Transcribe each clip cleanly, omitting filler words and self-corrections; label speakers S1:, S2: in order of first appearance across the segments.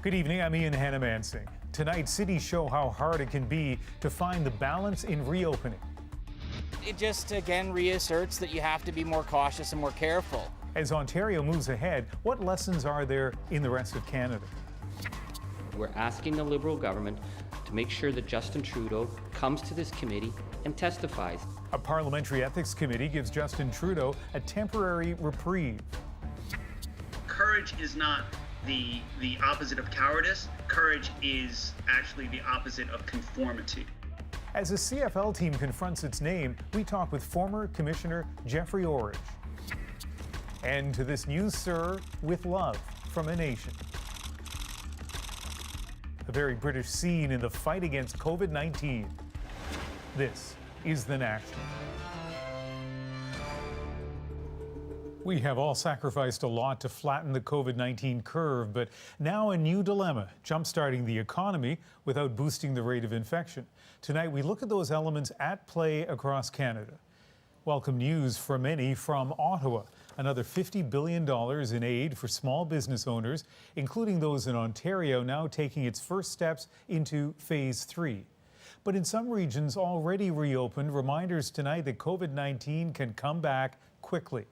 S1: Good evening, I'm Ian Hannah-Mansing. Tonight, cities show how hard it can be to find the balance in reopening.
S2: It just again reasserts that you have to be more cautious and more careful.
S1: As Ontario moves ahead, what lessons are there in the rest of Canada?
S3: We're asking the Liberal government to make sure that Justin Trudeau comes to this committee and testifies.
S1: A parliamentary ethics committee gives Justin Trudeau a temporary reprieve.
S4: Courage is not the opposite of cowardice. Courage is actually the opposite of conformity.
S1: As a CFL team confronts its name, we talk with former Commissioner Jeffrey Orridge. And to this news, sir, with love from a nation. A very British scene in the fight against COVID-19. This is The National. We have all sacrificed a lot to flatten the COVID-19 curve, but now a new dilemma, jump-starting the economy without boosting the rate of infection. Tonight, we look at those elements at play across Canada. Welcome news for many from Ottawa. Another $50 billion in aid for small business owners, including those in Ontario, now taking its first steps into Phase 3. But in some regions already reopened, reminders tonight that COVID-19 can come back quickly.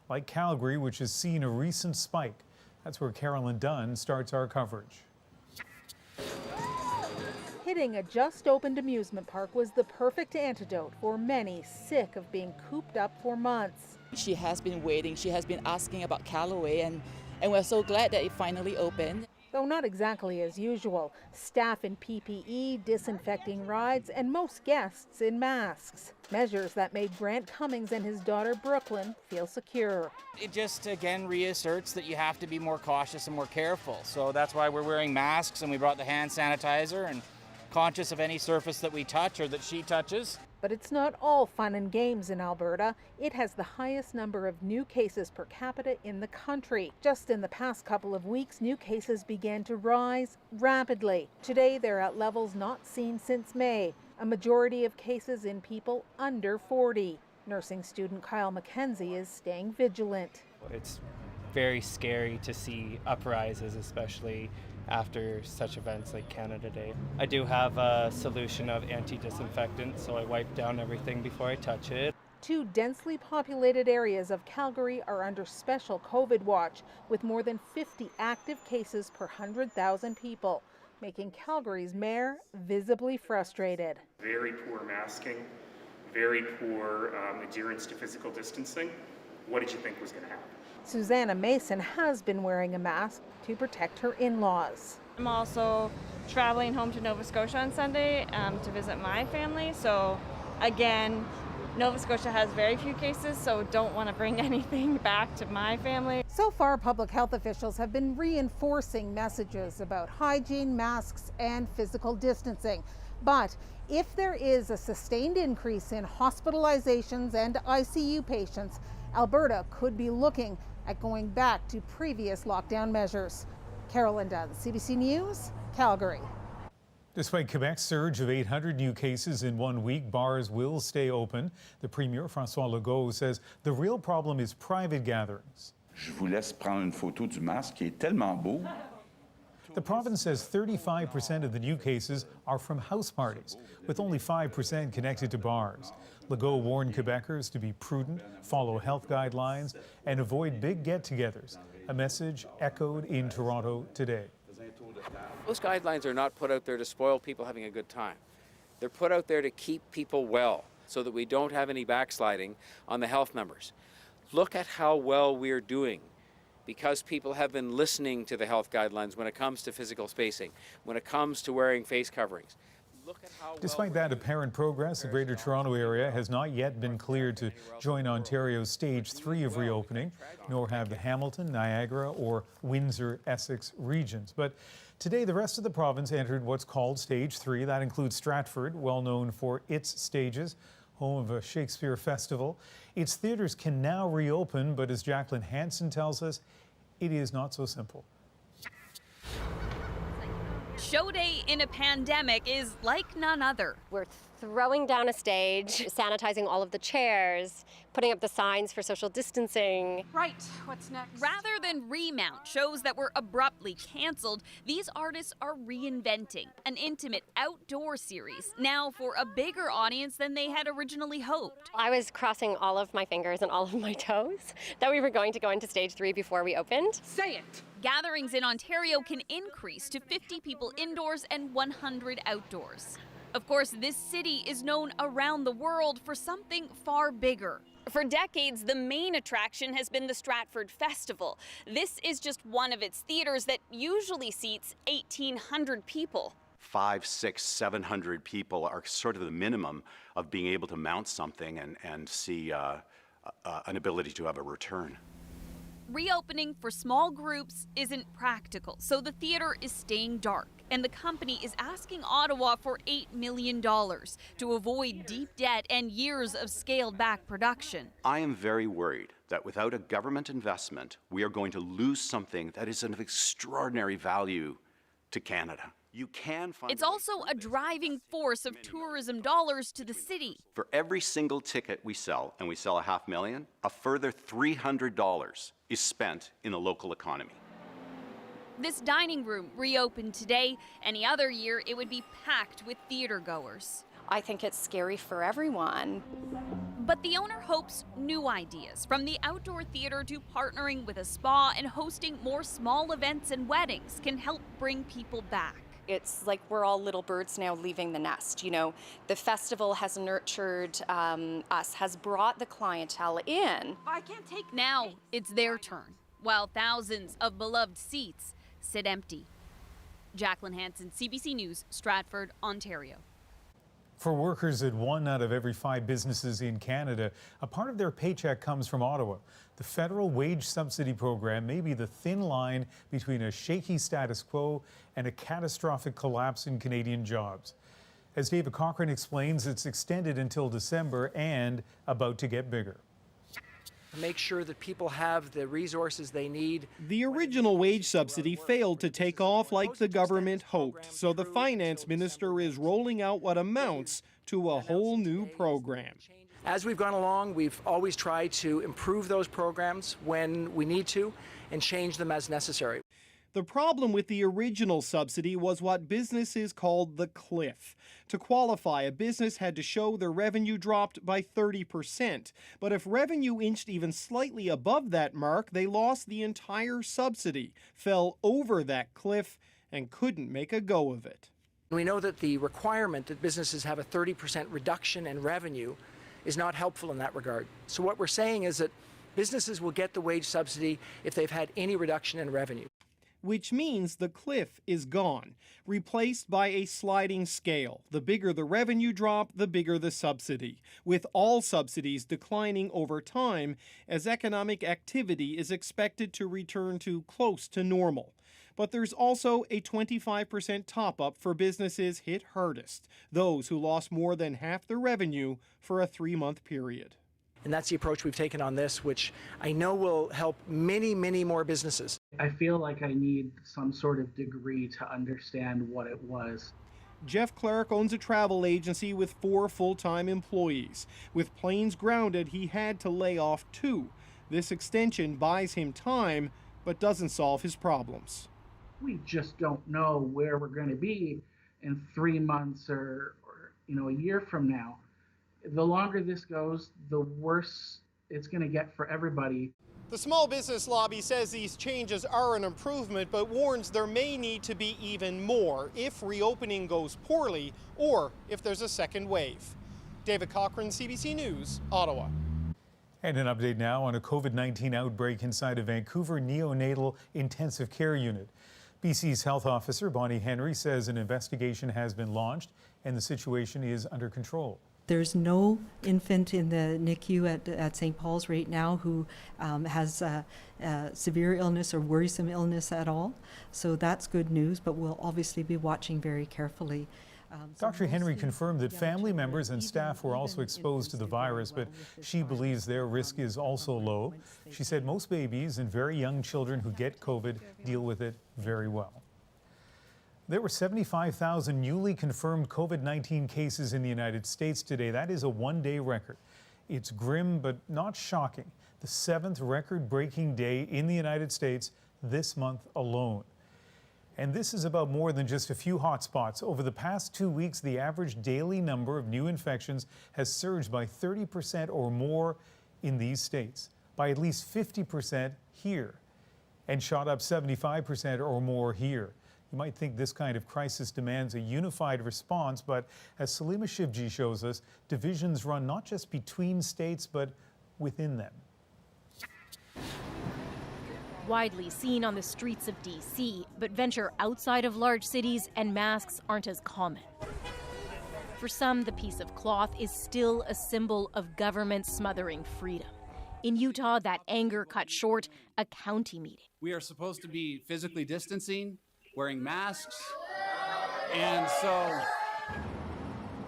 S1: Like Calgary, which has seen a recent spike. That's where Carolyn Dunn starts our coverage.
S5: Hitting a just-opened amusement park was the perfect antidote for many sick of being cooped up for months.
S6: She has been waiting. She has been asking about Callaway, and we're so glad that it finally opened.
S5: Though not exactly as usual. Staff in PPE, disinfecting rides, and most guests in masks. Measures that made Grant Cummings and his daughter Brooklyn feel secure.
S2: It just again reasserts that you have to be more cautious and more careful. So that's why we're wearing masks, and we brought the hand sanitizer and conscious of any surface that we touch or that she touches.
S5: But it's not all fun and games in Alberta. It has the highest number of new cases per capita in the country. Just in the past couple of weeks, new cases began to rise rapidly. Today, they're at levels not seen since May. A majority of cases in people under 40. Nursing student Kyle McKenzie is staying vigilant.
S7: It's very scary to see uprises, especially after such events like Canada Day. I do have a solution of anti-disinfectant, so I wipe down everything before I touch it.
S5: Two densely populated areas of Calgary are under special COVID watch, with more than 50 active cases per 100,000 people, making Calgary's mayor visibly frustrated.
S8: Very poor masking, very poor adherence to physical distancing. What did you think was going to happen?
S5: Susanna Mason has been wearing a mask to protect her in-laws.
S9: I'm also traveling home to Nova Scotia on Sunday to visit my family. So again, Nova Scotia has very few cases, so don't want to bring anything back to my family.
S5: So far, public health officials have been reinforcing messages about hygiene, masks, and physical distancing. But if there is a sustained increase in hospitalizations and ICU patients, Alberta could be looking at going back to previous lockdown measures. Carolyn Dunn, CBC News, Calgary.
S1: Despite Quebec's surge of 800 new cases in 1 week, bars will stay open. The Premier, François Legault, says the real problem is private gatherings.
S10: Je vous laisse prendre une photo du masque qui est tellement beau.
S1: The province says 35% of the new cases are from house parties, with only 5% connected to bars. Legault warned Quebecers to be prudent, follow health guidelines, and avoid big get-togethers, a message echoed in Toronto today.
S11: Those guidelines are not put out there to spoil people having a good time. They're put out there to keep people well so that we don't have any backsliding on the health numbers. Look at how well we're doing because people have been listening to the health guidelines when it comes to physical spacing, when it comes to wearing face coverings.
S1: Despite that apparent progress, the Greater Toronto Area has not yet been cleared to join Ontario's Stage 3 of reopening, nor have the Hamilton, Niagara, or Windsor-Essex regions. But today, the rest of the province entered what's called Stage 3. That includes Stratford, well known for its stages, home of a Shakespeare festival. Its theatres can now reopen, but as Jacqueline Hansen tells us, it is not so simple.
S12: Show day in a pandemic is like none other.
S13: We're
S12: throwing down a stage, sanitizing all of the chairs, putting up the signs for social distancing.
S13: Right, what's next? Rather than remount shows that were abruptly canceled, these artists are reinventing an intimate outdoor series, now for a bigger audience than they had originally hoped.
S12: I was crossing all of my fingers and all of my toes that we were going to go into stage 3 before we opened.
S13: Say it! Gatherings in Ontario can increase to 50 people indoors and 100 outdoors. Of course, this city is known around the world for something far bigger. For decades, the main attraction has been the Stratford Festival. This is just one of its theaters that usually seats 1,800 people.
S14: 500, 600, 700 people are sort of the minimum of being able to mount something and see an ability to have a return.
S13: Reopening for small groups isn't practical, so the theater is staying dark, and the company is asking Ottawa for $8 million to avoid deep debt and years of scaled-back production.
S14: I am very worried that without a government investment, we are going to lose something that is of extraordinary value to Canada. You can find
S13: it's also a driving force of tourism dollars to the city.
S14: For every single ticket we sell, and we sell $500,000, a further $300 is spent in the local economy.
S13: This dining room reopened today. Any other year, it would be packed with theater goers.
S15: I think it's scary for everyone.
S13: But the owner hopes new ideas, from the outdoor theater to partnering with a spa and hosting more small events and weddings, can help bring people back.
S15: It's like we're all little birds now leaving the nest. You know, the festival has nurtured us, has brought the clientele in.
S13: I can't take now. It's their turn, while thousands of beloved seats sit empty. Jacqueline Hansen, CBC News, Stratford, Ontario.
S1: For workers at 1 out of every 5 businesses in Canada, a part of their paycheck comes from Ottawa. The federal wage subsidy program may be the thin line between a shaky status quo and a catastrophic collapse in Canadian jobs. As David Cochrane explains, it's extended until December and about to get bigger.
S16: Make sure that people have the resources they need.
S17: The original wage subsidy failed to take off like the government hoped, so the finance minister is rolling out what amounts to a whole new program.
S16: As we've gone along, we've always tried to improve those programs when we need to and change them as necessary.
S17: The problem with the original subsidy was what businesses called the cliff. To qualify, a business had to show their revenue dropped by 30%. But if revenue inched even slightly above that mark, they lost the entire subsidy, fell over that cliff, and couldn't make a go of it.
S16: We know that the requirement that businesses have a 30% reduction in revenue is not helpful in that regard. So what we're saying is that businesses will get the wage subsidy if they've had any reduction in revenue.
S17: Which means the cliff is gone, replaced by a sliding scale. The bigger the revenue drop, the bigger the subsidy, with all subsidies declining over time as economic activity is expected to return to close to normal. But there's also a 25% top-up for businesses hit hardest, those who lost more than half their revenue for a 3-month period.
S16: And that's the approach we've taken on this, which I know will help many, many more businesses.
S18: I feel like I need some sort of degree to understand what it was.
S17: Jeff Clark owns a travel agency with 4 full-time employees. With planes grounded, he had to lay off 2. This extension buys him time, but doesn't solve his problems.
S18: We just don't know where we're going to be in 3 months or a year from now. The longer this goes, the worse it's going to get for everybody.
S17: The small business lobby says these changes are an improvement, but warns there may need to be even more if reopening goes poorly or if there's a second wave. David Cochrane, CBC News, Ottawa.
S1: And an update now on a COVID-19 outbreak inside a Vancouver neonatal intensive care unit. BC's health officer, Bonnie Henry, says an investigation has been launched and the situation is under control.
S19: There's no infant in the NICU at St. Paul's right now who has severe illness or worrisome illness at all. So that's good news, but we'll obviously be watching very carefully.
S1: Dr. Henry confirmed that family members and staff were also exposed to the virus, but she believes their risk is also low. She said most babies and very young children who get COVID deal with it very well. There were 75,000 newly confirmed COVID-19 cases in the United States today. That is a one-day record. It's grim but not shocking. The 7th record-breaking day in the United States this month alone. And this is about more than just a few hotspots. Over the past 2 weeks, the average daily number of new infections has surged by 30% or more in these states, by at least 50% here, and shot up 75% or more here. You might think this kind of crisis demands a unified response, but as Salima Shivji shows us, divisions run not just between states, but within them.
S20: Widely seen on the streets of D.C., but venture outside of large cities and masks aren't as common. For some, the piece of cloth is still a symbol of government smothering freedom. In Utah, that anger cut short a county meeting.
S21: We are supposed to be physically distancing, wearing masks, and so...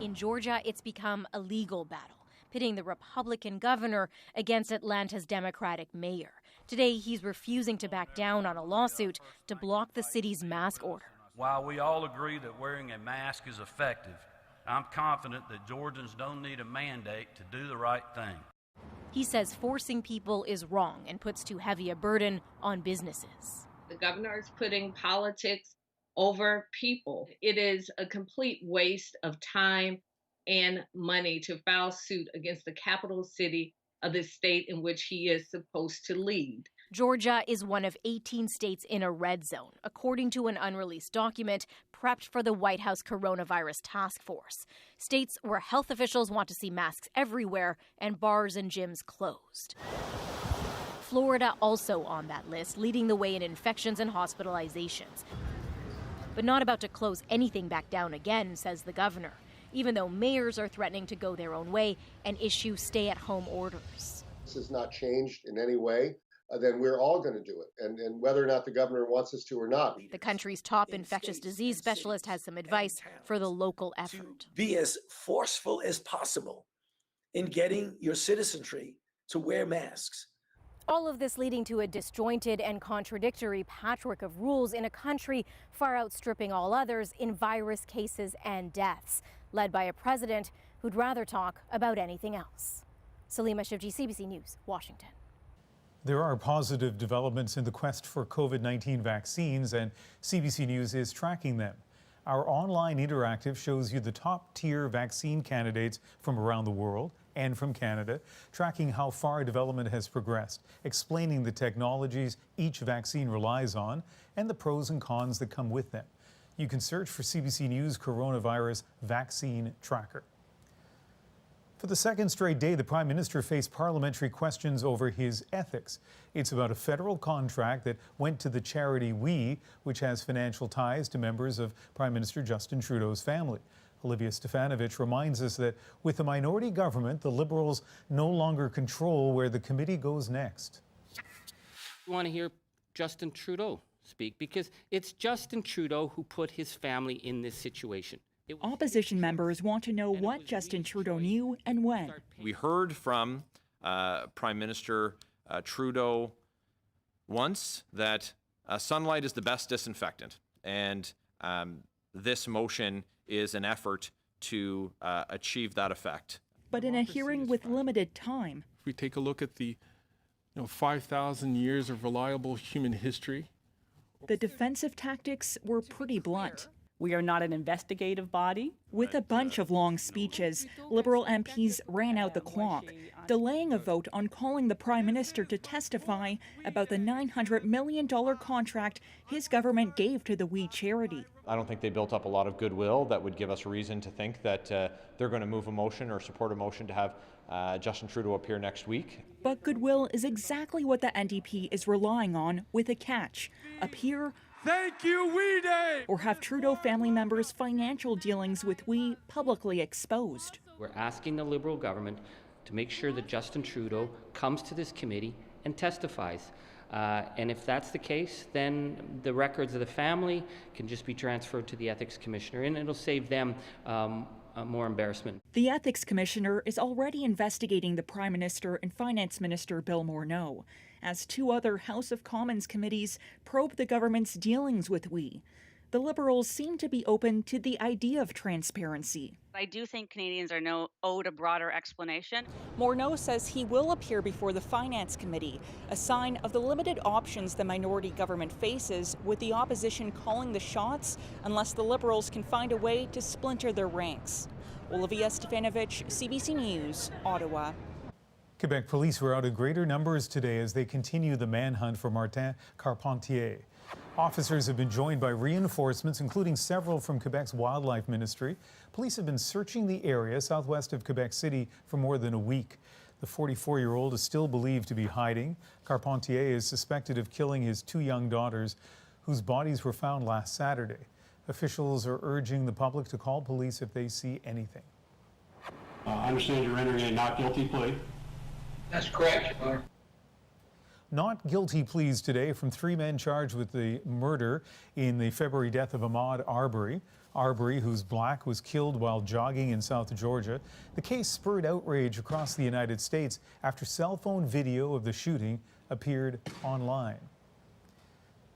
S20: In Georgia, it's become a legal battle, pitting the Republican governor against Atlanta's Democratic mayor. Today, he's refusing to back down on a lawsuit to block the city's mask order.
S22: While we all agree that wearing a mask is effective, I'm confident that Georgians don't need a mandate to do the right thing.
S20: He says forcing people is wrong and puts too heavy a burden on businesses.
S23: The governor is putting politics over people. It is a complete waste of time and money to file suit against the capital city of the state in which he is supposed to lead.
S20: Georgia is one of 18 states in a red zone, according to an unreleased document prepped for the White House coronavirus task force. States where health officials want to see masks everywhere and bars and gyms closed. Florida also on that list, leading the way in infections and hospitalizations. But not about to close anything back down again, says the governor, even though mayors are threatening to go their own way and issue stay-at-home orders.
S24: This has not changed in any way. Then we're all going to do it, and whether or not the governor wants us to or not.
S20: The country's top infectious disease specialist has some advice for the local effort.
S25: Be as forceful as possible in getting your citizenry to wear masks.
S20: All of this leading to a disjointed and contradictory patchwork of rules in a country far outstripping all others in virus cases and deaths, led by a president who'd rather talk about anything else. Salima Shivji, CBC News, Washington.
S1: There are positive developments in the quest for COVID-19 vaccines, and CBC News is tracking them. Our online interactive shows you the top-tier vaccine candidates from around the world and from Canada, tracking how far development has progressed, explaining the technologies each vaccine relies on, and the pros and cons that come with them. You can search for CBC News Coronavirus Vaccine Tracker. For the second straight day, the Prime Minister faced parliamentary questions over his ethics. It's about a federal contract that went to the charity We, which has financial ties to members of Prime Minister Justin Trudeau's family. Olivia Stefanovich reminds us that with a minority government, the Liberals no longer control where the committee goes next.
S3: We want to hear Justin Trudeau speak because it's Justin Trudeau who put his family in this situation.
S26: Opposition members want to know what Justin Trudeau knew and when.
S27: We heard from Prime Minister Trudeau once that sunlight is the best disinfectant, and this motion is an effort to achieve that effect.
S26: But in a hearing with limited time.
S28: If we take a look at the 5,000 years of reliable human history,
S26: the defensive tactics were pretty blunt.
S29: We are not an investigative body.
S26: With a bunch of long speeches, Liberal MPs ran out the clock, delaying a vote on calling the Prime Minister to testify about the $900 million contract his government gave to the We charity.
S30: I don't think they built up a lot of goodwill that would give us reason to think that they're going to move a motion or support a motion to have Justin Trudeau appear next week.
S26: But goodwill is exactly what the NDP is relying on, with a catch: appear.
S28: Thank you, We Day!
S26: Or have Trudeau family members' financial dealings with We publicly exposed.
S3: We're asking the Liberal government to make sure that Justin Trudeau comes to this committee and testifies. And if that's the case, then the records of the family can just be transferred to the Ethics Commissioner, and it'll save them more embarrassment.
S26: The Ethics Commissioner is already investigating the Prime Minister and Finance Minister Bill Morneau, as two other House of Commons committees probe the government's dealings with We. the Liberals seem to be open to the idea of transparency.
S2: I do think Canadians are owed a broader explanation.
S26: Morneau says he will appear before the Finance Committee, a sign of the limited options the minority government faces, with the opposition calling the shots unless the Liberals can find a way to splinter their ranks. Olivia Stefanovic, CBC News, Ottawa.
S1: Quebec police were out in greater numbers today as they continue the manhunt for Martin Carpentier. Officers have been joined by reinforcements, including several from Quebec's Wildlife Ministry. Police have been searching the area southwest of Quebec City for more than a week. The 44-year-old is still believed to be hiding. Carpentier is suspected of killing his 2 young daughters, whose bodies were found last Saturday. Officials are urging the public to call police if they see anything.
S4: I understand you're entering a not guilty plea.
S5: That's correct, Your Honor.
S1: Not guilty pleas today from 3 men charged with the murder in the February death of Ahmaud Arbery. Arbery, who's black, was killed while jogging in South Georgia. The case spurred outrage across the United States after cell phone video of the shooting appeared online.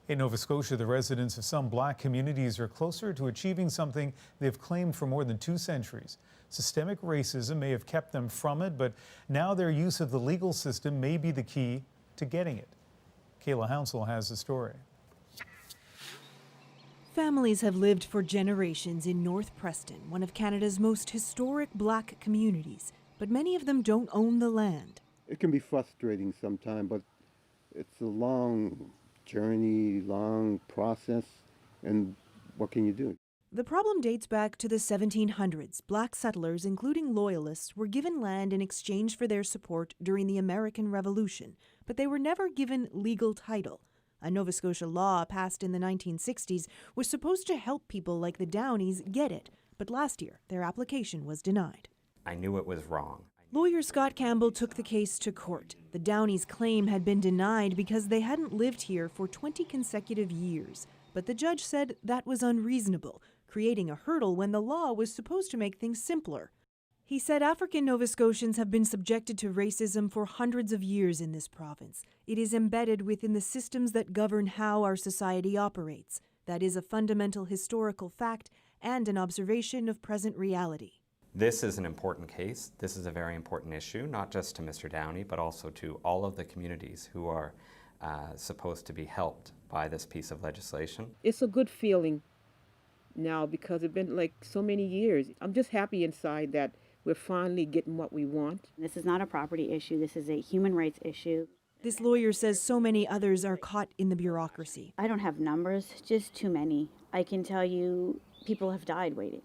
S1: In Nova Scotia, the residents of some black communities are closer to achieving something they've claimed for more than 2 centuries. Systemic racism may have kept them from it, but now their use of the legal system may be the key to getting it. Kayla Hounsell has the story.
S6: Families have lived for generations in North Preston, one of Canada's most historic black communities, but many of them don't own the land.
S7: It can be frustrating sometimes, but it's a long journey, long process, and what can you do?
S6: The problem dates back to the 1700s. Black settlers, including loyalists, were given land in exchange for their support during the American Revolution, but they were never given legal title. A Nova Scotia law passed in the 1960s was supposed to help people like the Downies get it, but last year their application was denied.
S8: I knew it was wrong.
S6: Lawyer Scott Campbell took the case to court. The Downies' claim had been denied because they hadn't lived here for 20 consecutive years, but the judge said that was unreasonable, creating a hurdle when the law was supposed to make things simpler. He said African Nova Scotians have been subjected to racism for hundreds of years in this province. It is embedded within the systems that govern how our society operates. That is a fundamental historical fact and an observation of present reality.
S8: This is an important case. This is a very important issue, not just to Mr. Downey, but also to all of the communities who are supposed to be helped by this piece of legislation.
S9: It's a good feeling now because it's been like so many years. I'm just happy inside that we're finally getting what we want.
S10: This is not a property issue. This is a human rights issue.
S6: This lawyer says so many others are caught in the bureaucracy.
S10: I don't have numbers, just too many. I can tell you people have died waiting.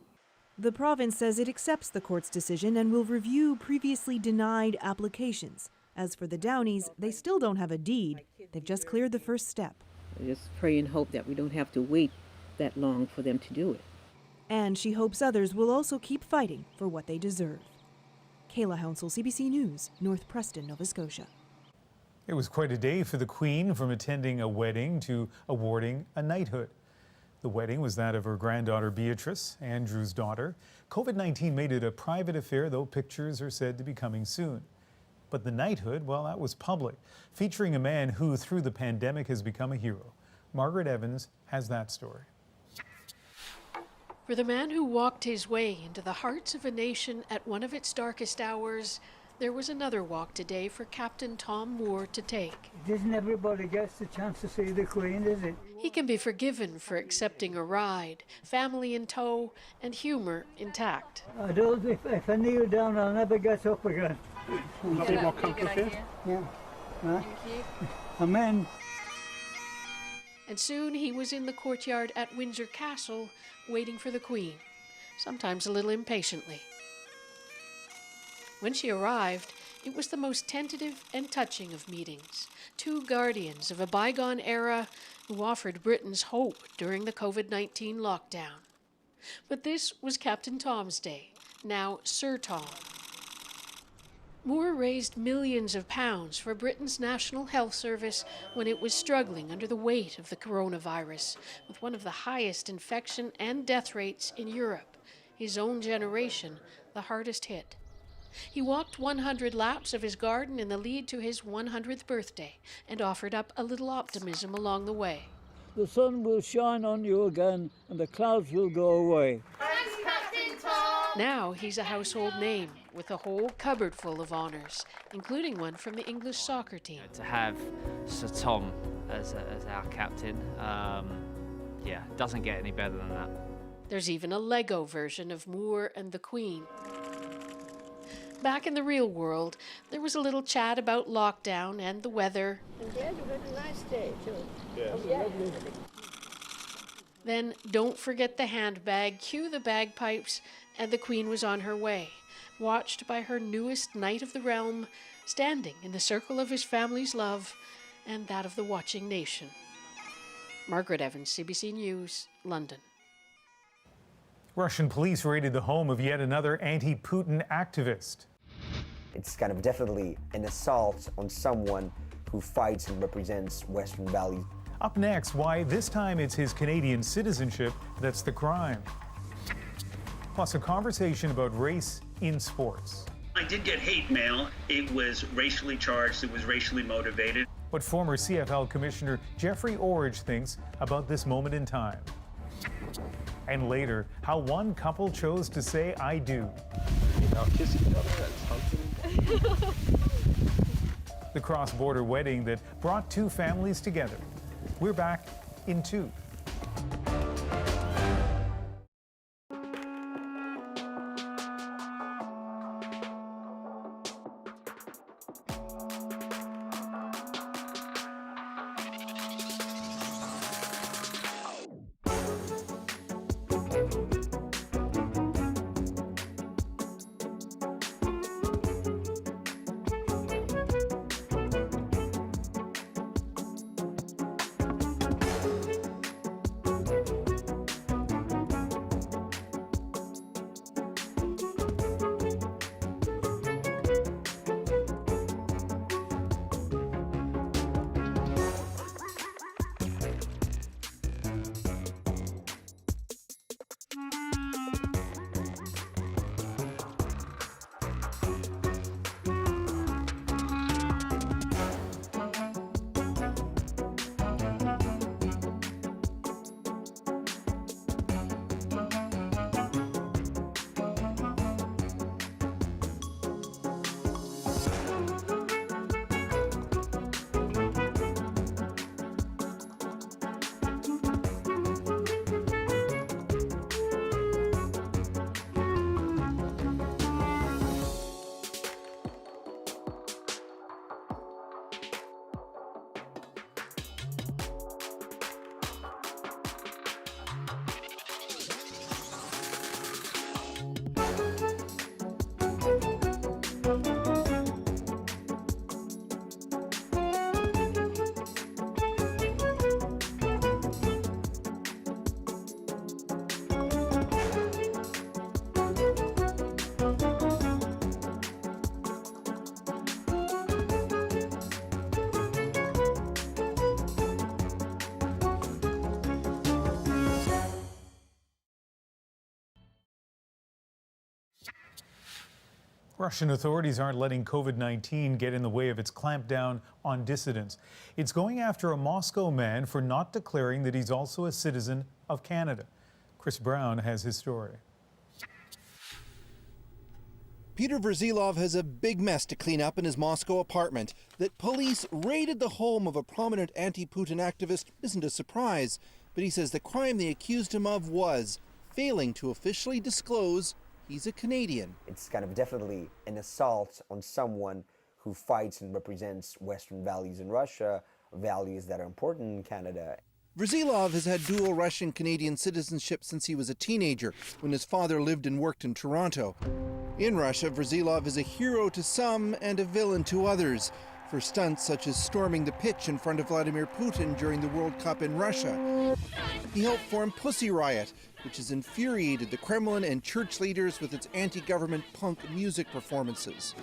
S6: The province says it accepts the court's decision and will review previously denied applications. As for the Downies, they still don't have a deed. They've just cleared the first step.
S9: I just pray and hope that we don't have to wait that long for them to do it.
S6: And she hopes others will also keep fighting for what they deserve. Kayla Hounsell, CBC News, North Preston, Nova Scotia.
S1: It was quite a day for the Queen, from attending a wedding to awarding a knighthood. The wedding was that of her granddaughter Beatrice, Andrew's daughter. COVID-19 made it a private affair, though pictures are said to be coming soon. But the knighthood, well, that was public, featuring a man who, through the pandemic, has become a hero. Margaret Evans has that story.
S11: For the man who walked his way into the hearts of a nation at one of its darkest hours, there was another walk today for Captain Tom Moore to take.
S12: Isn't everybody gets the chance to see the Queen, is it?
S11: He can be forgiven for accepting a ride, family in tow, and humor intact.
S12: I don't, if I kneel down, I'll never get up again.
S11: Would that be more complicated?
S12: Yeah. Amen.
S11: And soon he was in the courtyard at Windsor Castle, waiting for the Queen, sometimes a little impatiently. When she arrived, it was the most tentative and touching of meetings. 2 guardians of a bygone era who offered Britons hope during the COVID-19 lockdown. But this was Captain Tom's day, now Sir Tom. Moore raised millions of pounds for Britain's National Health Service when it was struggling under the weight of the coronavirus, with one of the highest infection and death rates in Europe. His own generation, the hardest hit. He walked 100 laps of his garden in the lead to his 100th birthday and offered up a little optimism along the way.
S12: the sun will shine on you again and the clouds will go away.
S11: Now he's a household name with a whole cupboard full of honours, including one from the English soccer team.
S13: To have Sir Tom as our captain, doesn't get any better than that.
S11: There's even a Lego version of Moore and the Queen. Back in the real world, there was a little chat about lockdown and the weather.
S14: And Dad, you had a nice day, too.
S13: Yeah.
S14: Yeah.
S11: Then don't forget the handbag, cue the bagpipes, and the Queen was on her way, watched by her newest knight of the realm, standing in the circle of his family's love and that of the watching nation. Margaret Evans, CBC News, London.
S1: Russian police raided the home of yet another anti-Putin activist.
S15: It's kind of definitely an assault on someone who fights and represents Western values.
S1: Up next, why this time it's his Canadian citizenship that's the crime. Plus, a conversation about race in sports.
S16: I did get hate mail. It was racially charged. It was racially motivated.
S1: What former CFL Commissioner Jeffrey Orridge thinks about this moment in time. And later, how one couple chose to say I do.
S17: Now kiss each other, that's something.
S1: The cross-border wedding that brought two families together. We're back in 2. Russian authorities aren't letting COVID-19 get in the way of its clampdown on dissidents. It's going after a Moscow man for not declaring that he's also a citizen of Canada. Chris Brown has his story.
S18: Peter Verzilov has a big mess to clean up in his Moscow apartment. That police raided the home of a prominent anti-Putin activist isn't a surprise, but he says the crime they accused him of was failing to officially disclose he's a Canadian.
S15: It's kind of definitely an assault on someone who fights and represents Western values in Russia, values that are important in Canada.
S18: Verzilov has had dual Russian-Canadian citizenship since he was a teenager, when his father lived and worked in Toronto. In Russia, Verzilov is a hero to some and a villain to others, for stunts such as storming the pitch in front of Vladimir Putin during the World Cup in Russia. He helped form Pussy Riot, which has infuriated the Kremlin and church leaders with its anti-government punk music performances.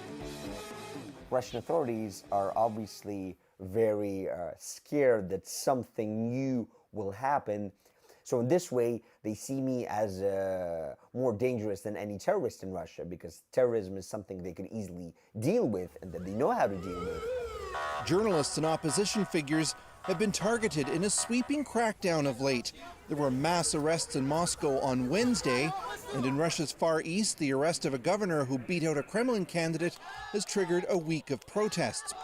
S15: Russian authorities are obviously very scared that something new will happen. So in this way, they see me as more dangerous than any terrorist in Russia, because terrorism is something they could easily deal with and that they know how to deal with.
S18: Journalists and opposition figures have been targeted in a sweeping crackdown of late. There were mass arrests in Moscow on Wednesday, and in Russia's Far East, the arrest of a governor who beat out a Kremlin candidate has triggered a week of protests.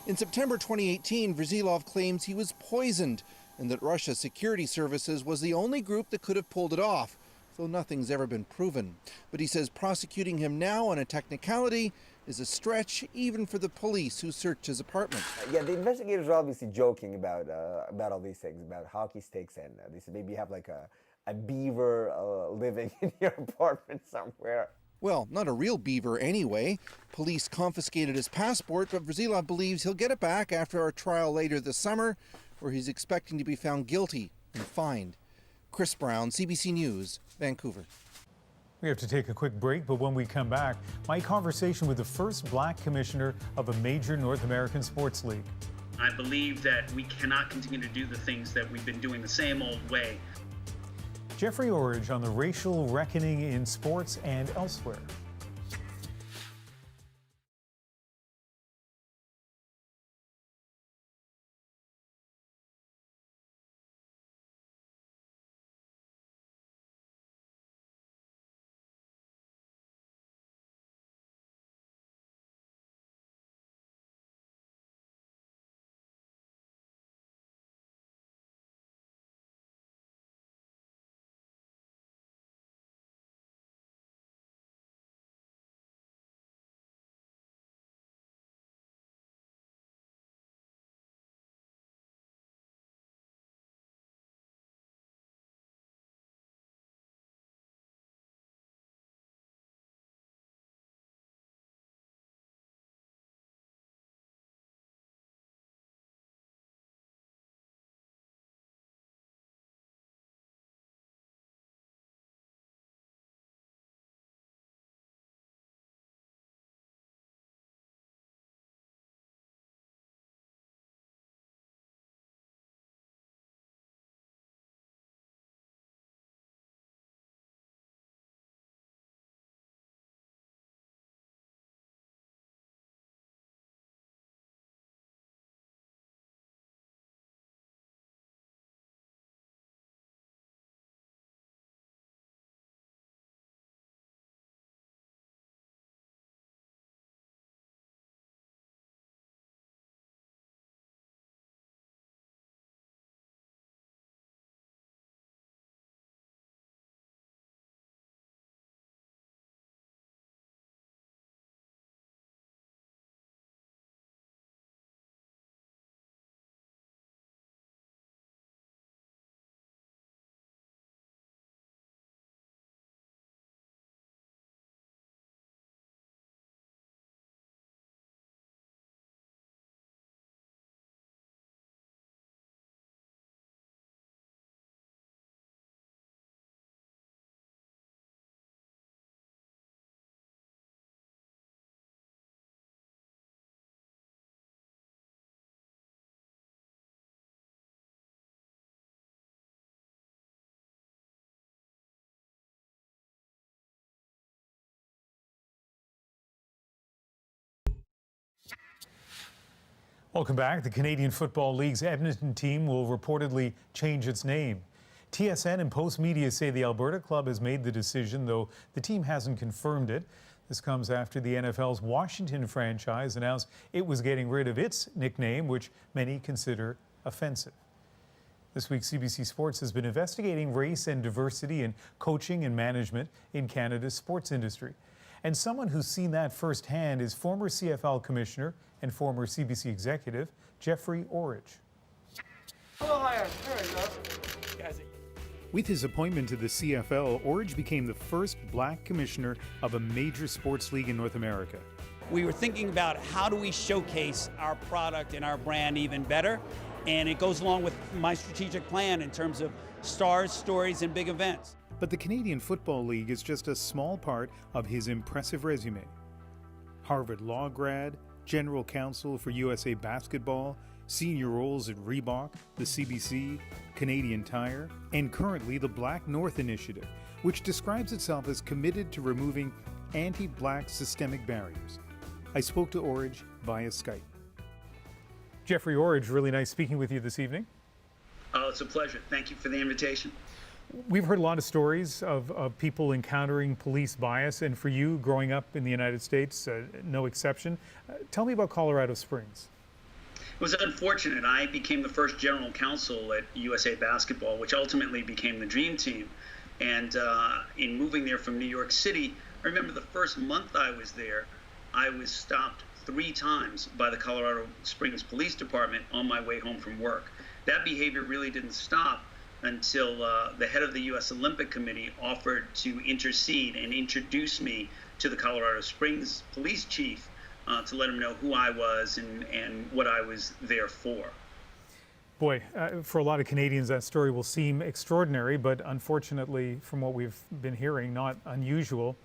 S18: In September 2018, Verzilov claims he was poisoned and that Russia's security services was the only group that could have pulled it off, though nothing's ever been proven. But he says prosecuting him now on a technicality is a stretch even for the police who searched his apartment.
S15: Yeah, the investigators are obviously joking about all these things, about hockey sticks, and they said maybe you have like a beaver living in your apartment somewhere.
S18: Well, not a real beaver anyway. Police confiscated his passport, but Verzilov believes he'll get it back after our trial later this summer, where he's expecting to be found guilty and fined. Chris Brown, CBC News, Vancouver.
S1: We have to take a quick break, but when we come back, my conversation with the first black commissioner of a major North American sports league.
S16: I believe that we cannot continue to do the things that we've been doing the same old way.
S1: Jeffrey Orridge on the racial reckoning in sports and elsewhere. Welcome back. The Canadian Football League's Edmonton team will reportedly change its name. TSN and Post Media say the Alberta club has made the decision, though the team hasn't confirmed it. This comes after the NFL's Washington franchise announced it was getting rid of its nickname, which many consider offensive. This week, CBC Sports has been investigating race and diversity in coaching and management in Canada's sports industry. And someone who's seen that firsthand is former CFL Commissioner and former CBC executive, Jeffrey Orridge. With his appointment to the CFL, Orridge became the first black commissioner of a major sports league in North America.
S19: We were thinking about how do we showcase our product and our brand even better, and it goes along with my strategic plan in terms of stars, stories, and big events.
S1: But the Canadian Football League is just a small part of his impressive resume. Harvard Law grad, General Counsel for USA Basketball, senior roles at Reebok, the CBC, Canadian Tire, and currently the Black North Initiative, which describes itself as committed to removing anti-black systemic barriers. I spoke to Orridge via Skype. Jeffrey Orridge, really nice speaking with you this evening.
S16: Oh, it's a pleasure. Thank you for the invitation.
S1: We've heard a lot of stories of people encountering police bias, and for you, growing up in the United States, no exception. Tell me about Colorado Springs.
S16: It was unfortunate. I became the first general counsel at USA Basketball, which ultimately became the Dream Team. And in moving there from New York City, I remember the first month I was there, I was stopped 3 times by the Colorado Springs Police Department on my way home from work. That behavior really didn't stop until the head of the U.S. Olympic Committee offered to intercede and introduce me to the Colorado Springs police chief to let him know who I was and what I was there for.
S1: Boy, for a lot of Canadians, that story will seem extraordinary, but unfortunately, from what we've been hearing, not unusual.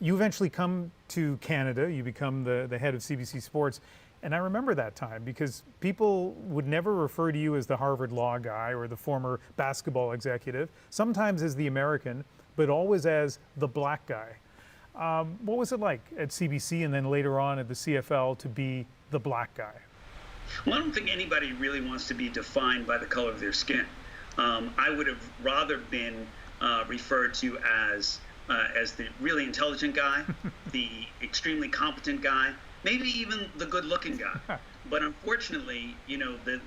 S1: You eventually come to Canada, you become the head of CBC Sports, and I remember that time because people would never refer to you as the Harvard law guy or the former basketball executive, sometimes as the American, but always as the black guy. What was it like at CBC and then later on at the CFL to be the black guy?
S16: Well, I don't think anybody really wants to be defined by the color of their skin. I would have rather been referred to as the really intelligent guy, the extremely competent guy, maybe even the good-looking guy. But unfortunately, you know, the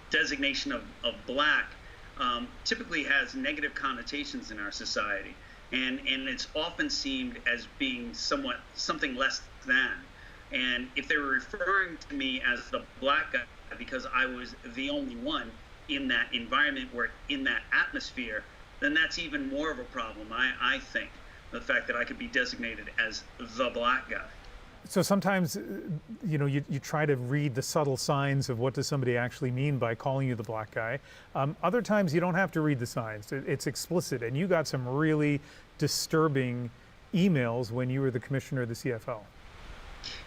S16: designation of black typically has negative connotations in our society, and it's often seen as being something less than. And if they were referring to me as the black guy because I was the only one in that environment or in that atmosphere, then that's even more of a problem, I think, the fact that I could be designated as the black guy.
S1: So sometimes, you know, you try to read the subtle signs of what does somebody actually mean by calling you the black guy. Other times you don't have to read the signs. It's explicit. And you got some really disturbing emails when you were the commissioner of the CFL.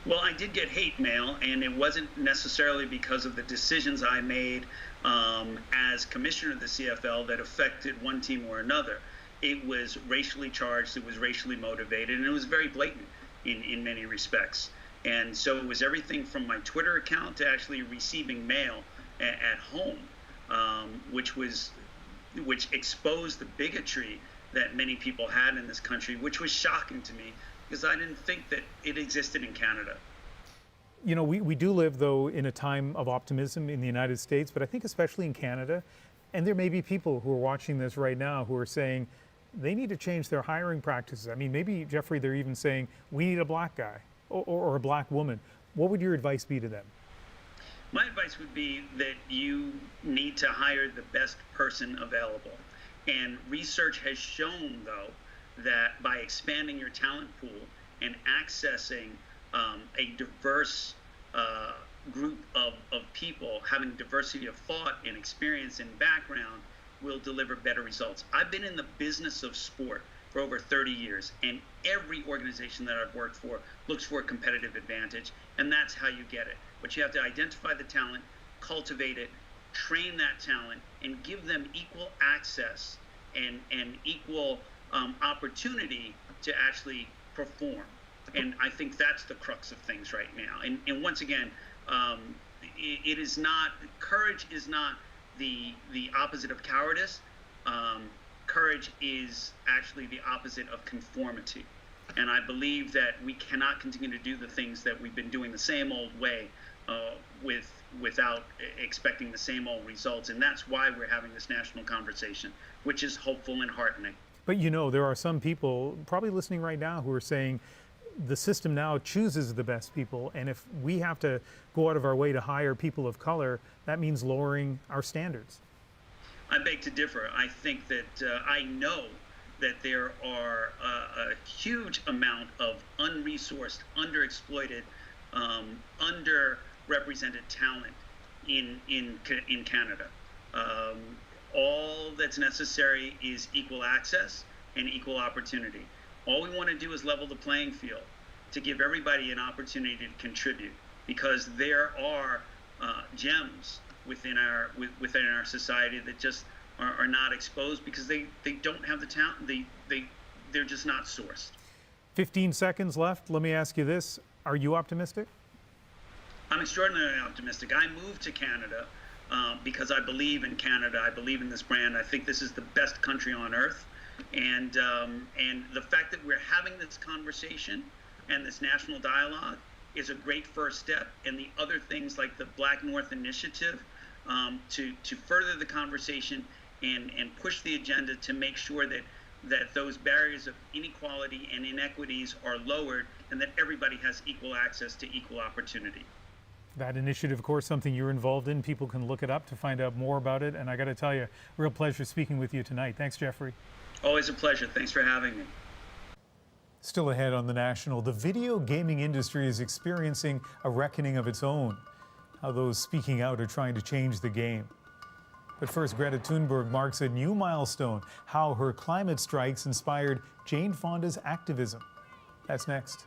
S16: Well, I did get hate mail, and it wasn't necessarily because of the decisions I made as commissioner of the CFL that affected one team or another. It was racially charged, it was racially motivated, and it was very blatant in many respects. And so it was everything from my Twitter account to actually receiving mail at home, which exposed the bigotry that many people had in this country, which was shocking to me because I didn't think that it existed in Canada.
S1: You know, we do live, though, in a time of optimism in the United States, but I think especially in Canada, and there may be people who are watching this right now who are saying they need to change their hiring practices. I mean, maybe, Jeffrey, they're even saying we need a black guy or a black woman. What would your advice be to them?
S16: My advice would be that you need to hire the best person available. And research has shown, though, that by expanding your talent pool and accessing a diverse group of people, having diversity of thought and experience and background will deliver better results. I've been in the business of sport for over 30 years, and every organization that I've worked for looks for a competitive advantage, and that's how you get it. But you have to identify the talent, cultivate it, train that talent, and give them equal access and equal opportunity to actually perform. And I think that's the crux of things right now. And once again, it is not, courage is not the opposite of cowardice. Courage is actually the opposite of conformity. And I believe that we cannot continue to do the things that we've been doing the same old way without expecting the same old results. And that's why we're having this national conversation, which is hopeful and heartening.
S1: But you know, there are some people probably listening right now who are saying the system now chooses the best people, and if we have to go out of our way to hire people of color, that means lowering our standards.
S16: I beg to differ. I think that I know that there are a huge amount of unresourced, underexploited, underrepresented talent in Canada. All that's necessary is equal access and equal opportunity. All we want to do is level the playing field to give everybody an opportunity to contribute, because there are gems within our society that just are not exposed because they don't have the talent. They're just not sourced.
S1: 15 seconds left. Let me ask you this. Are you optimistic?
S16: I'm extraordinarily optimistic. I moved to Canada because I believe in Canada. I believe in this brand. I think this is the best country on earth. And the fact that we're having this conversation and this national dialogue is a great first step. And the other things like the Black North Initiative to further the conversation and push the agenda to make sure that those barriers of inequality and inequities are lowered and that everybody has equal access to equal opportunity.
S1: That initiative, of course, something you're involved in. People can look it up to find out more about it. And I got to tell you, real pleasure speaking with you tonight. Thanks, Jeffrey.
S16: Always a pleasure. Thanks for having me.
S1: Still ahead on The National, the video gaming industry is experiencing a reckoning of its own. How those speaking out are trying to change the game. But first, Greta Thunberg marks a new milestone, how her climate strikes inspired Jane Fonda's activism. That's next.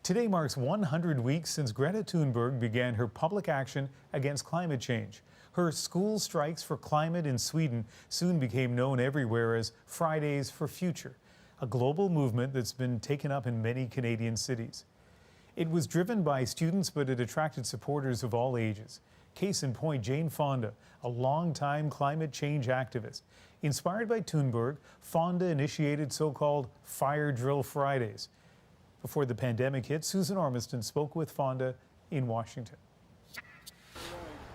S1: Today marks 100 weeks since Greta Thunberg began her public action against climate change. Her school strikes for climate in Sweden soon became known everywhere as Fridays for Future, a global movement that's been taken up in many Canadian cities. It was driven by students, but it attracted supporters of all ages. Case in point, Jane Fonda, a longtime climate change activist. Inspired by Thunberg, Fonda initiated so-called Fire Drill Fridays. Before the pandemic hit, Susan Ormiston spoke with Fonda in Washington.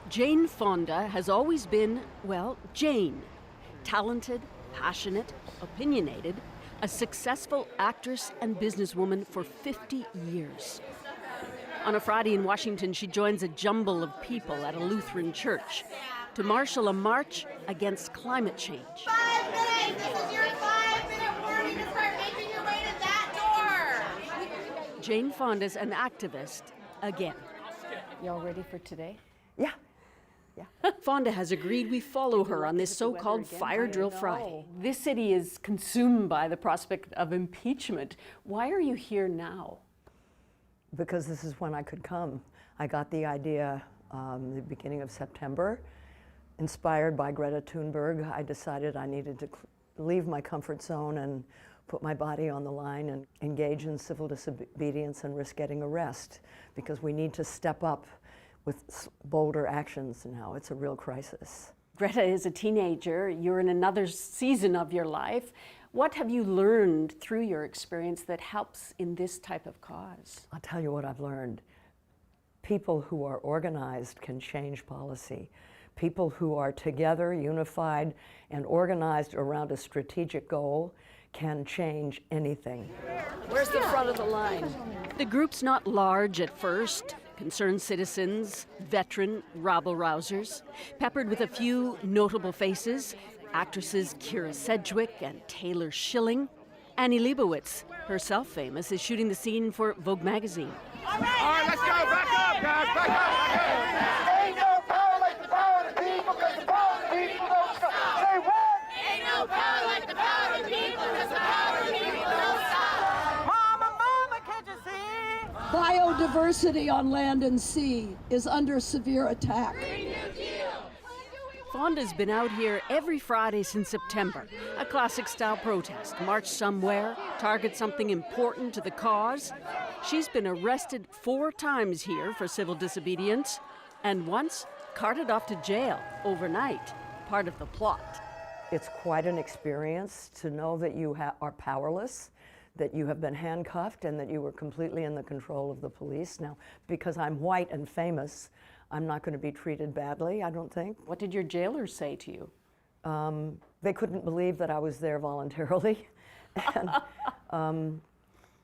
S20: Jane Fonda has always been, well, Jane. Talented, passionate, opinionated, a successful actress and businesswoman for 50 years. On a Friday in Washington, she joins a jumble of people at a Lutheran church to marshal a march against climate change.
S21: 5 minutes! This is your 5-minute warning to start making your way to that door!
S20: Jane Fonda's an activist again.
S3: Y'all ready for today?
S20: Yeah. Fonda has agreed we follow her on this so-called Fire Drill Friday.
S3: This city is consumed by the prospect of impeachment. Why are you here now?
S21: Because this is when I could come. I got the idea the beginning of September. Inspired by Greta Thunberg, I decided I needed to leave my comfort zone and put my body on the line and engage in civil disobedience and risk getting arrest, because we need to step up with bolder actions now. It's a real crisis.
S3: Greta is a teenager. You're in another season of your life. What have you learned through your experience that helps in this type of cause?
S21: I'll tell you what I've learned. People who are organized can change policy. People who are together, unified, and organized around a strategic goal can change anything.
S20: Where's the front of the line? The group's not large at first. Concerned citizens, veteran rabble-rousers, peppered with a few notable faces, actresses Kira Sedgwick and Taylor Schilling. Annie Leibovitz, herself famous, is shooting the scene for Vogue magazine.
S22: All right, let's go. Back up, guys. Back up. Ain't no power like the power of the people, because the power of the people don't stop. Say what? Ain't no power like the power of the people, because the power of the people don't stop. Mama, can't you see?
S23: Biodiversity on land and sea is under severe attack.
S20: Fonda's been out here every Friday since September. A classic-style protest, march somewhere, target something important to the cause. She's been arrested 4 times here for civil disobedience, and once carted off to jail overnight, part of the plot.
S21: It's quite an experience to know that you are powerless, that you have been handcuffed, and that you were completely in the control of the police. Now, because I'm white and famous, I'm not going to be treated badly, I don't think.
S3: What did your jailers say to you?
S21: They couldn't believe that I was there voluntarily. And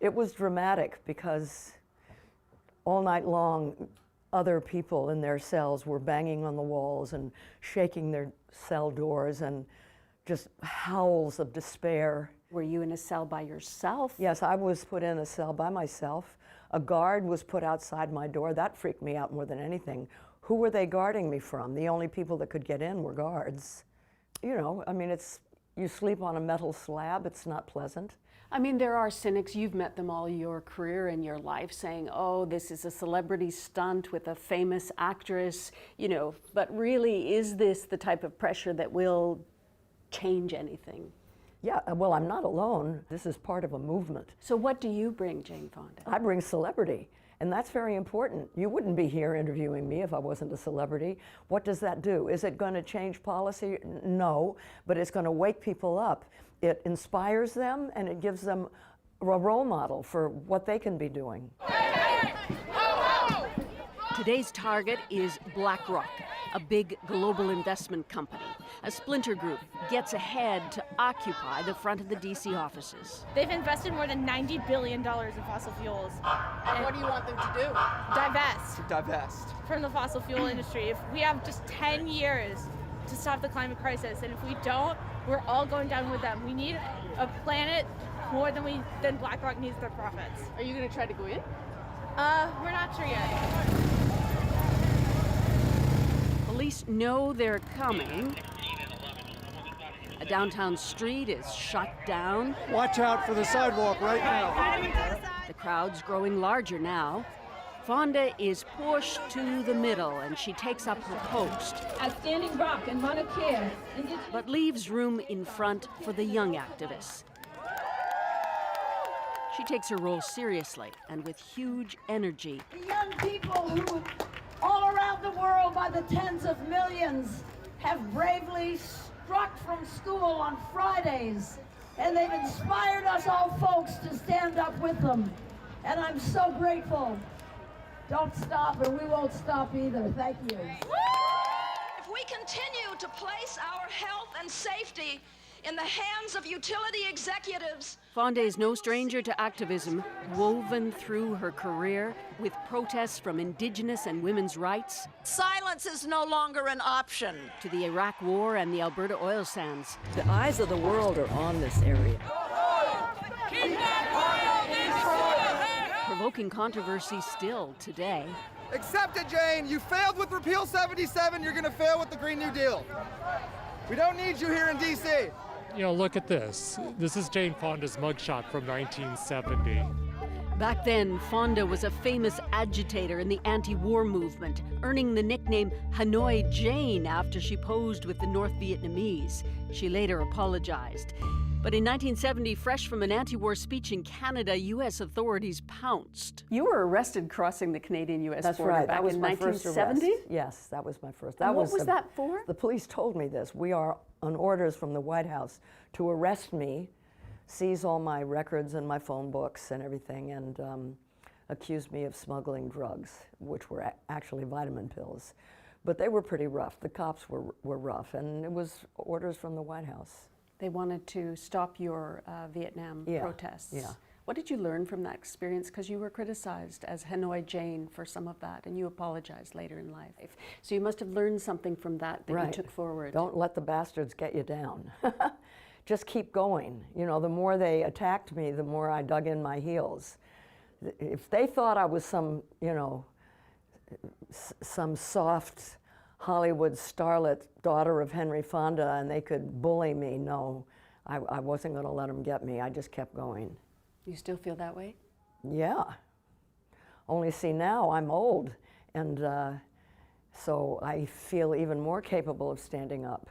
S21: it was dramatic because all night long, other people in their cells were banging on the walls and shaking their cell doors, and just howls of despair.
S3: Were you in a cell by yourself?
S21: Yes, I was put in a cell by myself. A guard was put outside my door. That freaked me out more than anything. Who were they guarding me from? The only people that could get in were guards. You know, I mean, you sleep on a metal slab, it's not pleasant.
S3: I mean, there are cynics, you've met them all your career and your life, saying, oh, this is a celebrity stunt with a famous actress, you know, but really, is this the type of pressure that will change anything?
S21: Yeah, well, I'm not alone. This is part of a movement.
S3: So what do you bring, Jane Fonda?
S21: I bring celebrity, and that's very important. You wouldn't be here interviewing me if I wasn't a celebrity. What does that do? Is it going to change policy? No, but it's going to wake people up. It inspires them, and it gives them a role model for what they can be doing.
S20: Today's target is BlackRock, a big global investment company. A splinter group gets ahead to occupy the front of the DC offices.
S24: They've invested more than $90 billion in fossil fuels. And
S25: what do you want them to do?
S24: Divest from the fossil fuel industry. If we have just 10 years to stop the climate crisis, and if we don't, we're all going down with them. We need a planet more than BlackRock needs their profits.
S3: Are you going to try to go in?
S24: We're not sure yet.
S20: Police know they're coming. A downtown street is shut down.
S27: Watch out for the sidewalk right now.
S20: The crowd's growing larger now. Fonda is pushed to the middle, and she takes up her post.
S23: At Standing Rock and Mauna Kea.
S20: But leaves room in front for the young activists. She takes her role seriously and with huge energy.
S23: The young people who, all around the world by the tens of millions, have bravely struck from school on Fridays, and they've inspired us all folks to stand up with them. And I'm so grateful. Don't stop, and we won't stop either. Thank you.
S28: If we continue to place our health and safety in the hands of utility executives.
S20: Fonda is no stranger to activism, woven through her career with protests from Indigenous and women's rights.
S28: Silence is no longer an option.
S20: To the Iraq War and the Alberta oil sands.
S21: The eyes of the world are on this area.
S20: Her stoking controversy still today.
S27: Accept it, Jane. You failed with Repeal 77. You're going to fail with the Green New Deal. We don't need you here in D.C.
S2: You know, look at this. This is Jane Fonda's mugshot from 1970.
S20: Back then, Fonda was a famous agitator in the anti-war movement, earning the nickname Hanoi Jane after she posed with the North Vietnamese. She later apologized. But in 1970, fresh from an anti-war speech in Canada, U.S. authorities pounced.
S3: You were arrested crossing the Canadian-U.S.
S21: That's
S3: border
S21: right.
S3: back
S21: That was
S3: in
S21: my first
S3: 1970?
S21: arrest. Yes, that was my first.
S3: And what was that for?
S21: The police told me this. We are on orders from the White House to arrest me, seize all my records and my phone books and everything, and accuse me of smuggling drugs, which were actually vitamin pills. But they were pretty rough. The cops were rough, and it was orders from the White House.
S3: They wanted to stop your Vietnam protests.
S21: Yeah.
S3: What did you learn from that experience? Because you were criticized as Hanoi Jane for some of that, and you apologized later in life. So you must have learned something from that you took forward.
S21: Don't let the bastards get you down. Just keep going. You know, the more they attacked me, the more I dug in my heels. If they thought I was some, you know, some soft Hollywood starlet daughter of Henry Fonda and they could bully me, no, I wasn't going to let them get me. I just kept going.
S3: You still feel that way?
S21: Yeah. Only see, now I'm old, and so I feel even more capable of standing up.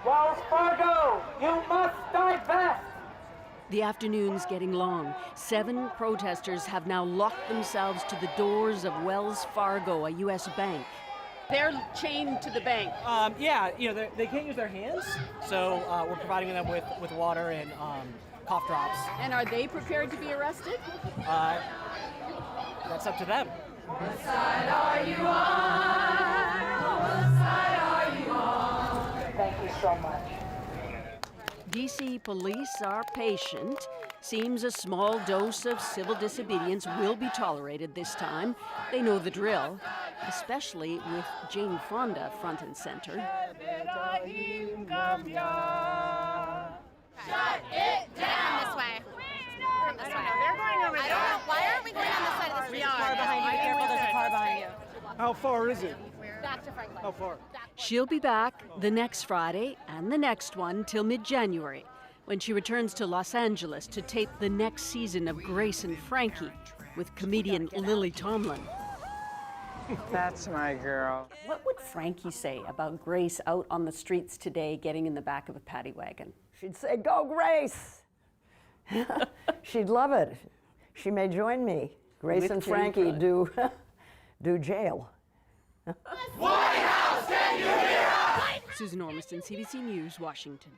S22: Wells Fargo, you must divest!
S20: The afternoon's getting long. 7 protesters have now locked themselves to the doors of Wells Fargo, a U.S. bank.
S3: They're chained to the bank.
S4: Yeah, you know, they can't use their hands, so we're providing them with water and cough drops.
S3: And are they prepared to be arrested?
S4: That's up to them.
S22: What side are you on? What side are you on? Thank you so much.
S20: DC police are patient. Seems a small dose of civil disobedience will be tolerated this time. They know the drill, especially with Jane Fonda front and center.
S22: Shut it down!
S24: This way. Come this way. They're going over there. I don't know. Why aren't we going on this side of the street? There's a car behind you. Be careful, there's a car behind you.
S27: How far is it?
S24: Back to Franklin.
S27: How far?
S20: She'll be back the next Friday and the next one till mid-January, when she returns to Los Angeles to tape the next season of Grace and Frankie with comedian Lily Tomlin.
S5: That's my girl.
S3: What would Frankie say about Grace out on the streets today getting in the back of a paddy wagon?
S21: She'd say, "Go, Grace!" She'd love it. She may join me. Grace
S3: With
S21: and
S3: Jane
S21: Frankie
S3: Fonda.
S21: do jail.
S22: White House, can you hear us?
S20: Susan Ormiston, CBC News, Washington.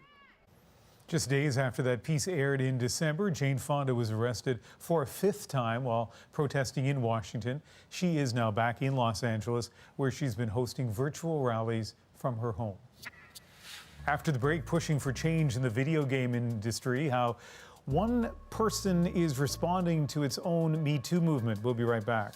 S1: Just days after that piece aired in December, Jane Fonda was arrested for a 5th time while protesting in Washington. She is now back in Los Angeles, where she's been hosting virtual rallies from her home. After the break, pushing for change in the video game industry, how one person is responding to its own Me Too movement. We'll be right back.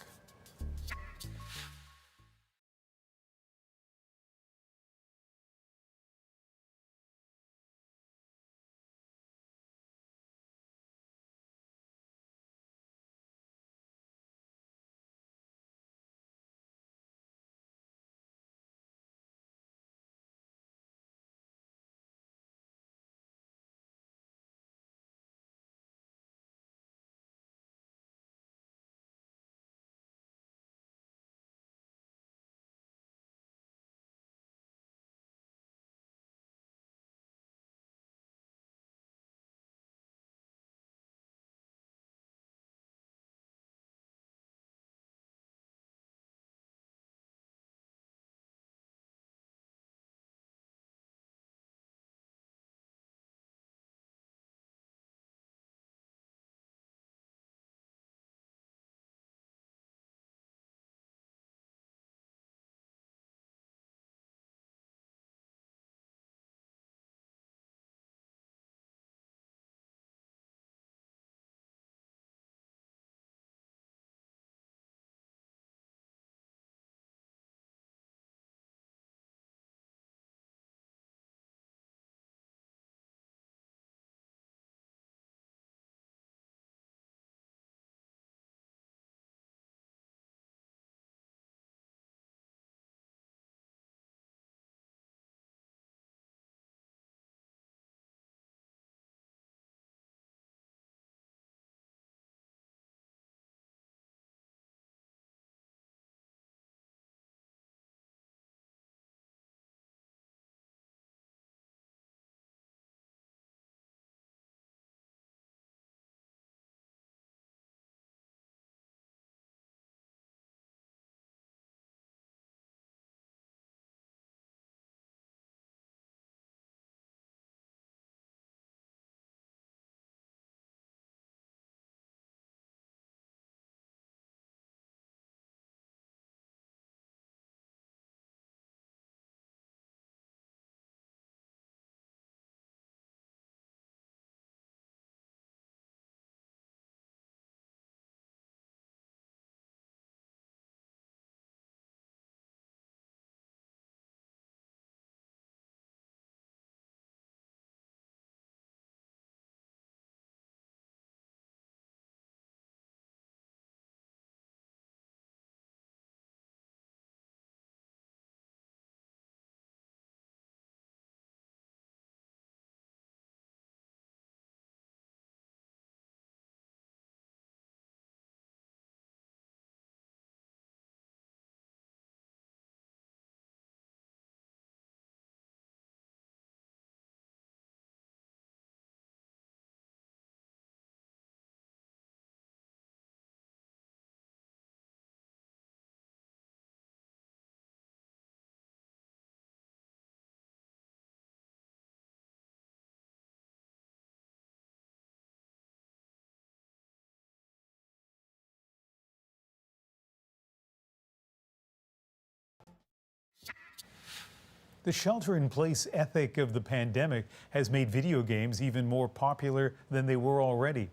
S1: The shelter-in-place ethic of the pandemic has made video games even more popular than they were already.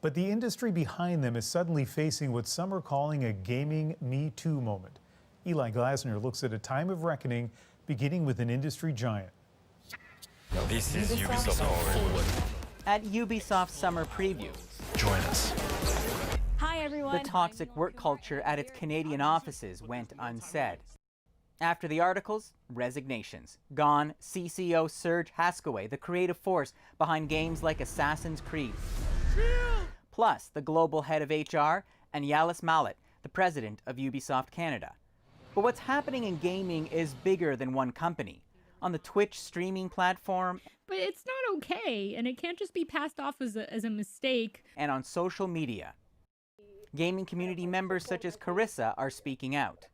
S1: But the industry behind them is suddenly facing what some are calling a gaming Me Too moment. Eli Glasner looks at a time of reckoning, beginning with an industry giant.
S6: This is Ubisoft Forward. At Ubisoft Summer Preview. Join us.
S7: Hi everyone.
S6: The toxic work culture at its Canadian offices went unsaid. After the articles, resignations. Gone, CCO Serge Haskaway, the creative force behind games like Assassin's Creed. Plus, the global head of HR, and Yalis Mallet, the president of Ubisoft Canada. But what's happening in gaming is bigger than one company. On the Twitch streaming platform,
S8: but it's not okay, and it can't just be passed off as a mistake.
S6: And on social media. Gaming community members such as Carissa are speaking out.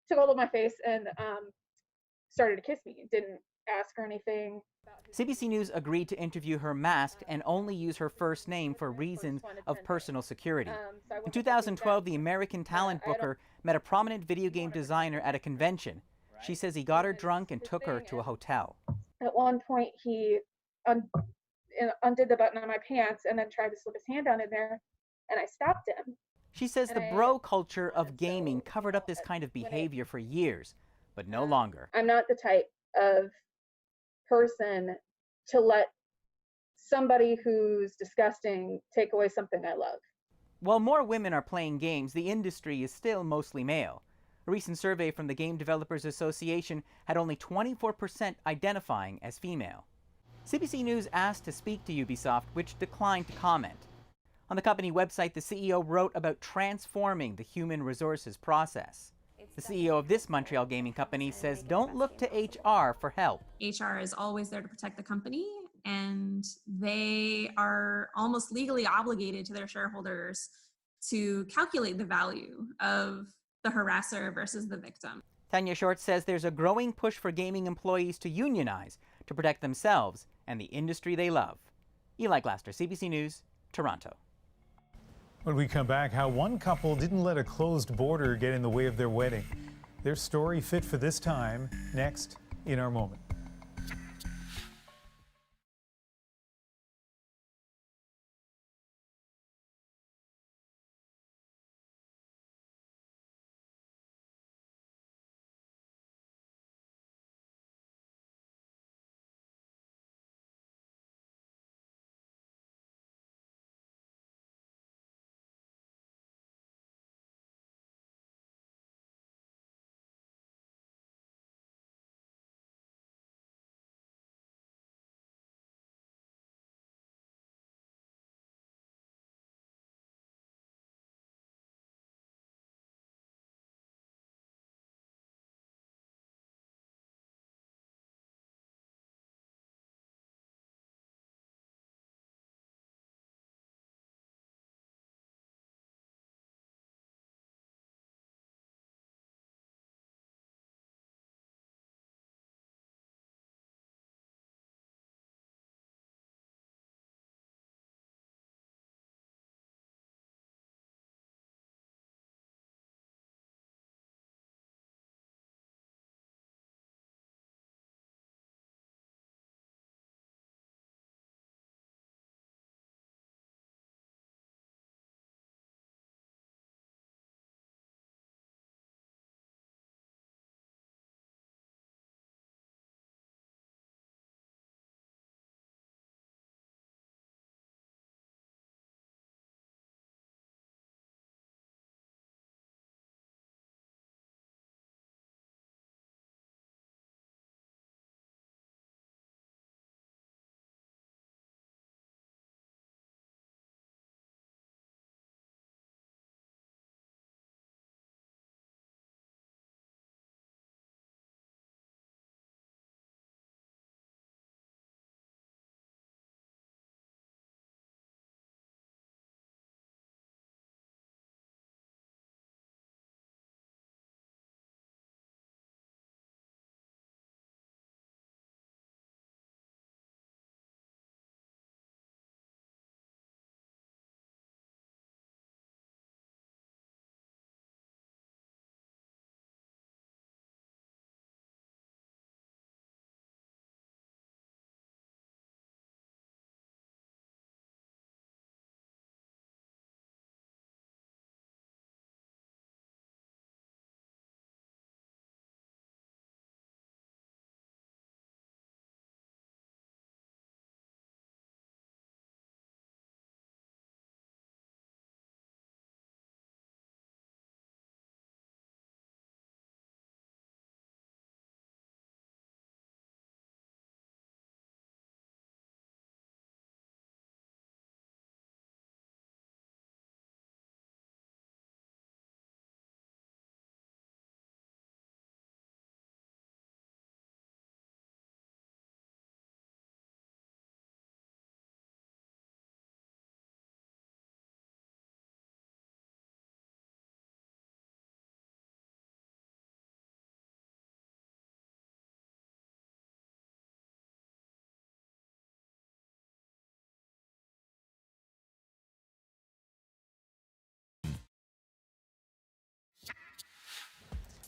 S9: Took hold of my face and started to kiss me. Didn't ask her anything.
S6: CBC News agreed to interview her masked and only use her first name for reasons of personal security. In 2012, the American talent booker met a prominent video game designer at a convention. She says he got her drunk and took her to a hotel.
S9: At one point, he undid the button on my pants and then tried to slip his hand down in there, and I stopped him.
S6: She says the bro culture of gaming covered up this kind of behavior for years, but no longer.
S9: I'm not the type of person to let somebody who's disgusting take away something I love.
S6: While more women are playing games, the industry is still mostly male. A recent survey from the Game Developers Association had only 24% identifying as female. CBC News asked to speak to Ubisoft, which declined to comment. On the company website, the CEO wrote about transforming the human resources process. The CEO of this Montreal gaming company says don't look to HR for help.
S10: HR is always there to protect the company, and they are almost legally obligated to their shareholders to calculate the value of the harasser versus the victim.
S6: Tanya Short says there's a growing push for gaming employees to unionize to protect themselves and the industry they love. Eli Glasner, CBC News, Toronto.
S1: When we come back, how one couple didn't let a closed border get in the way of their wedding. Their story fit for this time, next in our moment.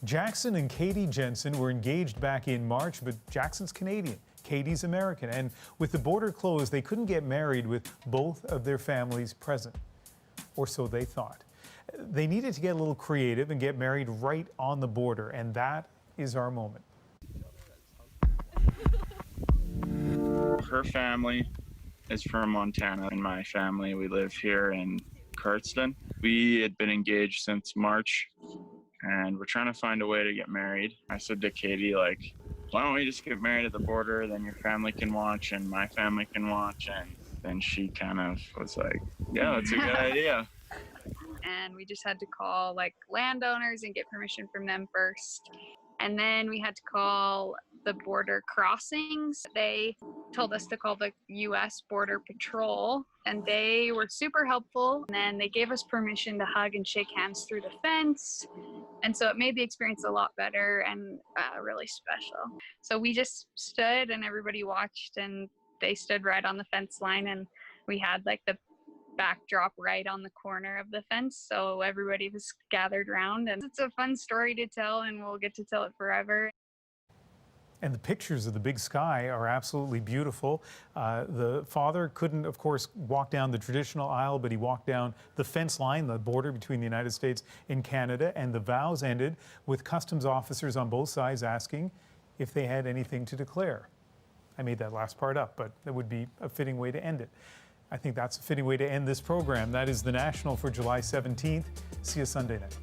S1: Jackson and Katie Jensen were engaged back in March, but Jackson's Canadian, Katie's American. And with the border closed, they couldn't get married with both of their families present. Or so they thought. They needed to get a little creative and get married right on the border, and that is our moment.
S11: Her family is from Montana, and my family, we live here in Cardston. We had been engaged since March, and we're trying to find a way to get married. I said to Katie, like, why don't we just get married at the border, then your family can watch and my family can watch. And then she kind of was like, yeah, that's a good idea.
S12: And we just had to call like landowners and get permission from them first. And then we had to call the border crossings. They told us to call the U.S. Border Patrol, and they were super helpful. And then they gave us permission to hug and shake hands through the fence. And so it made the experience a lot better and really special. So we just stood and everybody watched, and they stood right on the fence line, and we had like the backdrop right on the corner of the fence, so everybody was gathered around, and it's a fun story to tell, and we'll get to tell it forever.
S1: And the pictures of the big sky are absolutely beautiful. The father couldn't, of course, walk down the traditional aisle, but he walked down the fence line, the border between the United States and Canada, and the vows ended with customs officers on both sides asking if they had anything to declare. I made that last part up, but that would be a fitting way to end it. I think that's a fitting way to end this program. That is The National for July 17th. See you Sunday night.